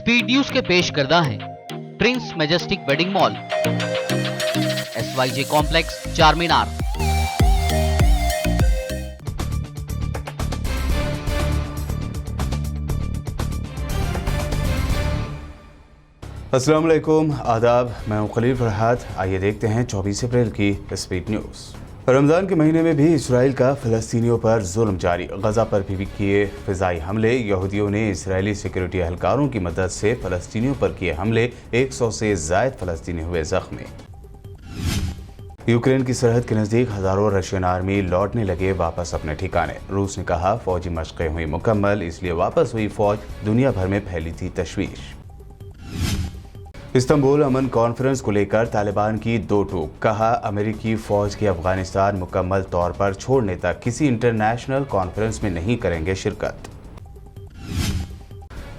Speed news के पेश करदा है Prince majestic wedding mall, SYJ complex, चार मीनार। अस्सलाम वालेकुम, आदाब। मैं हूं खलील फरहाद। आइए देखते हैं 24 अप्रैल की स्पीड न्यूज़। रमज़ान के महीने में भी इसराइल का फ़लस्तीनियों पर जुल्म जारी। गज़ा पर भी किए फ़िज़ाई हमले। यहूदियों ने इसराइली सिक्योरिटी एहलकारों की मदद से फ़लस्तीनियों पर किए हमले। 100 से ज़ायद फ़लस्तीनी हुए ज़ख्मी। यूक्रेन की सरहद के नज़दीक हज़ारों रशियन आर्मी लौटने लगे वापस अपने ठिकाने। रूस ने कहा फ़ौजी मशक़ें हुई मुकम्मल, इसलिए वापस हुई फ़ौज। दुनिया भर में फैली थी तशवीश। इस्तांबुल अमन कॉन्फ्रेंस को लेकर तालिबान की दो टूक। कहा, अमेरिकी फ़ौज की अफगानिस्तान मुकम्मल तौर पर छोड़ने तक किसी इंटरनेशनल कॉन्फ्रेंस में नहीं करेंगे शिरकत।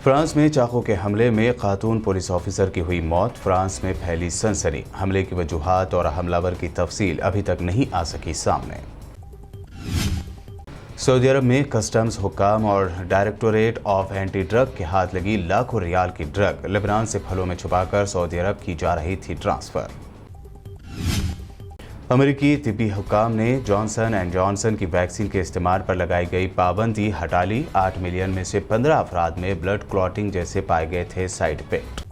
फ्रांस में चाकू के हमले में खातून पुलिस ऑफिसर की हुई मौत। फ्रांस में फैली सनसनी। हमले की वजूहात और हमलावर की तफसील अभी तक नहीं आ सकी सामने। सऊदी अरब में कस्टम्स हुक्काम और डायरेक्टोरेट ऑफ एंटी ड्रग के हाथ लगी लाखों रियाल की ड्रग। लेबनान से फलों में छुपाकर सऊदी अरब की जा रही थी ट्रांसफर। अमेरिकी तिब्बी हुक्काम ने जॉनसन एंड जॉनसन की वैक्सीन के इस्तेमाल पर लगाई गई पाबंदी हटा ली। 8 मिलियन में से 15 अफराद में ब्लड क्लॉटिंग जैसे पाए गए थे साइड इफेक्ट।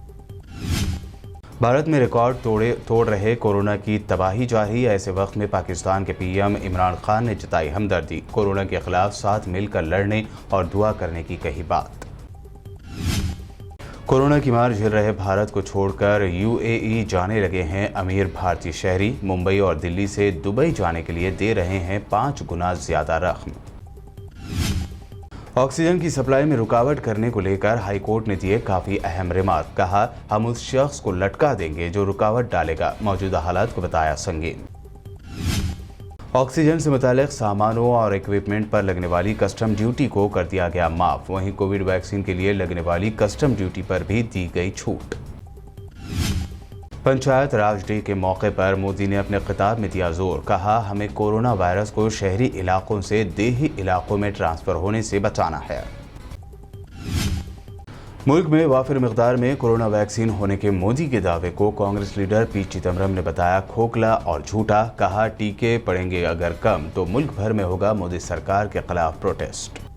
भारत में रिकॉर्ड तोड़ रहे कोरोना की तबाही जारी। ऐसे वक्त में पाकिस्तान के PM इमरान खान ने जताई हमदर्दी। कोरोना के खिलाफ साथ मिलकर लड़ने और दुआ करने की कही बात। कोरोना की मार झेल रहे भारत को छोड़कर UAE जाने लगे हैं अमीर भारतीय शहरी। मुंबई और दिल्ली से दुबई जाने के लिए दे रहे हैं 5 गुना ज्यादा रकम। ऑक्सीजन की सप्लाई में रुकावट करने को लेकर हाईकोर्ट ने दिए काफी अहम रिमार्क। कहा, हम उस शख्स को लटका देंगे जो रुकावट डालेगा। मौजूदा हालात को बताया संगीन। ऑक्सीजन से मुतालिक सामानों और इक्विपमेंट पर लगने वाली कस्टम ड्यूटी को कर दिया गया माफ। वहीं कोविड वैक्सीन के लिए लगने वाली कस्टम ड्यूटी पर भी दी गई छूट। पंचायत राज डे के मौके पर मोदी ने अपने खिताब में दिया जोर। कहा, हमें कोरोना वायरस को शहरी इलाकों से देही इलाकों में ट्रांसफर होने से बचाना है। मुल्क में वाफिर मिकदार में कोरोना वैक्सीन होने के मोदी के दावे को कांग्रेस लीडर P चिदम्बरम ने बताया खोखला और झूठा। कहा, टीके पड़ेंगे अगर कम तो मुल्क भर में होगा मोदी सरकार के खिलाफ प्रोटेस्ट।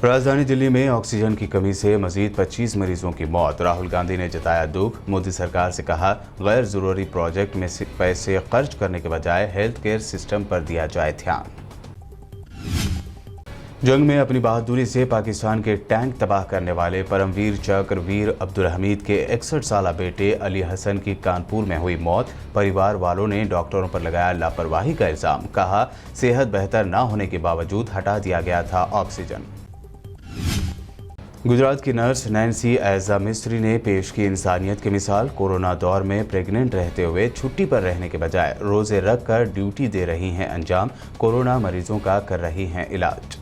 राजधानी दिल्ली में ऑक्सीजन की कमी से मजीद 25 मरीजों की मौत। राहुल गांधी ने जताया दुख। मोदी सरकार से कहा, गैर जरूरी प्रोजेक्ट में पैसे खर्च करने के बजाय हेल्थ केयर सिस्टम पर दिया जाए ध्यान। जंग में अपनी बहादुरी से पाकिस्तान के टैंक तबाह करने वाले परमवीर चक्र वीर अब्दुल हमीद के 61 साला बेटे अली हसन की कानपुर में हुई मौत। परिवार वालों ने डॉक्टरों पर लगाया लापरवाही का इल्जाम। कहा, सेहत बेहतर न होने के बावजूद हटा दिया गया था ऑक्सीजन। गुजरात की नर्स नैन्सी ऐजा मिस्त्री ने पेश की इंसानियत की मिसाल। कोरोना दौर में प्रेग्नेंट रहते हुए छुट्टी पर रहने के बजाय रोजे रख कर ड्यूटी दे रही हैं अंजाम। कोरोना मरीजों का कर रही हैं इलाज।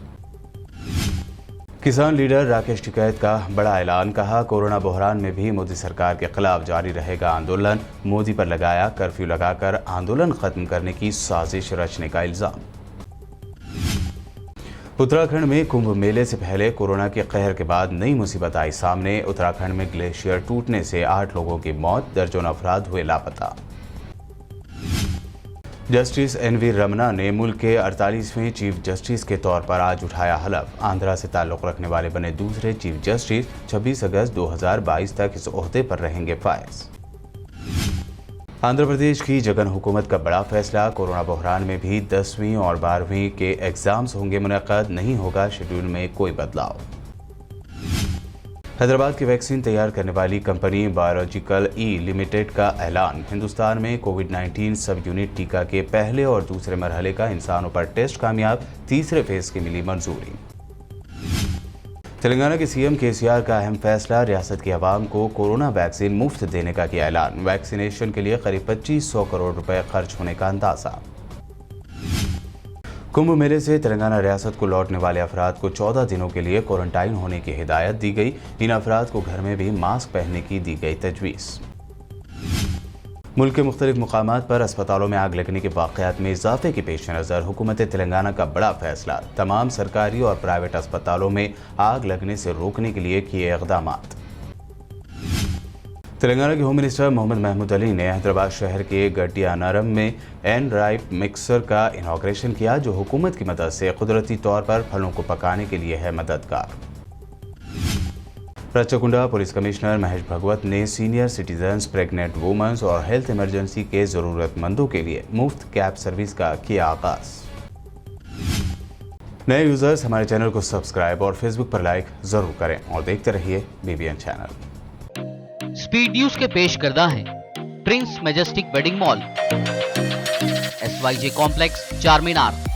किसान लीडर राकेश टिकैत का बड़ा ऐलान। कहा, कोरोना बहरान में भी मोदी सरकार के खिलाफ जारी रहेगा आंदोलन। मोदी पर लगाया कर्फ्यू लगाकर आंदोलन खत्म करने की साजिश रचने का इल्जाम। उत्तराखंड में कुंभ मेले से पहले कोरोना के कहर के बाद नई मुसीबत आई सामने। उत्तराखंड में ग्लेशियर टूटने से 8 लोगों की मौत, दर्जनों अफराद हुए लापता। जस्टिस NV रमना ने मुल्क के 48वें चीफ जस्टिस के तौर पर आज उठाया हलफ। आंध्रा से ताल्लुक़ रखने वाले बने दूसरे चीफ जस्टिस 26 अगस्त 2022 तक इस ओहदे पर रहेंगे फायज। आंध्र प्रदेश की जगन हुकूमत का बड़ा फैसला। कोरोना बहरान में भी 10वीं और 12वीं के एग्जाम्स होंगे मुनक़्क़द। नहीं होगा शेड्यूल में कोई बदलाव। हैदराबाद की वैक्सीन तैयार करने वाली कंपनी बायोलॉजिकल E लिमिटेड का ऐलान। हिंदुस्तान में कोविड-19 सब यूनिट टीका के पहले और दूसरे मरहले का इंसानों पर टेस्ट कामयाब। तीसरे फेज की मिली मंजूरी। तेलंगाना के CM KCR का अहम फैसला। रियासत की आवाम को कोरोना वैक्सीन मुफ्त देने का किया ऐलान। वैक्सीनेशन के लिए करीब 2500 करोड़ रुपए खर्च होने का अंदाजा। कुंभ मेले से तेलंगाना रियासत को लौटने वाले अफराद को 14 दिनों के लिए क्वारंटाइन होने की हिदायत दी गई। इन अफराद को घर में भी मास्क पहनने की दी गई तजवीज़। मुल्क के मुख्तलिफ मुकामात पर अस्पतालों में आग लगने के वाक़यात में इजाफे के पेश नज़र हुकूमत तेलंगाना का बड़ा फैसला। तमाम सरकारी और प्राइवेट अस्पतालों में आग लगने से रोकने के लिए किए इक़दाम। तेलंगाना के होम मिनिस्टर मोहम्मद महमूद अली ने हैदराबाद शहर के गड्डियानारम में एन राइप मिक्सर का इनॉग्रेशन किया, जो हुकूमत की मदद से कुदरती तौर पर फलों को पकाने के लिए है मददगार। रचकुंडा पुलिस कमिश्नर महेश भगवत ने सीनियर सिटीजन्स, प्रेग्नेंट वुमेन्स और हेल्थ इमरजेंसी के ज़रूरतमंदों के लिए मुफ्त कैब सर्विस का किया आगाज। नए यूजर्स हमारे चैनल को सब्सक्राइब और फेसबुक पर लाइक जरूर करें और देखते रहिए BBN चैनल। स्पीड न्यूज के पेश करदा हैं Prince majestic wedding mall, SYJ complex, चार मीनार।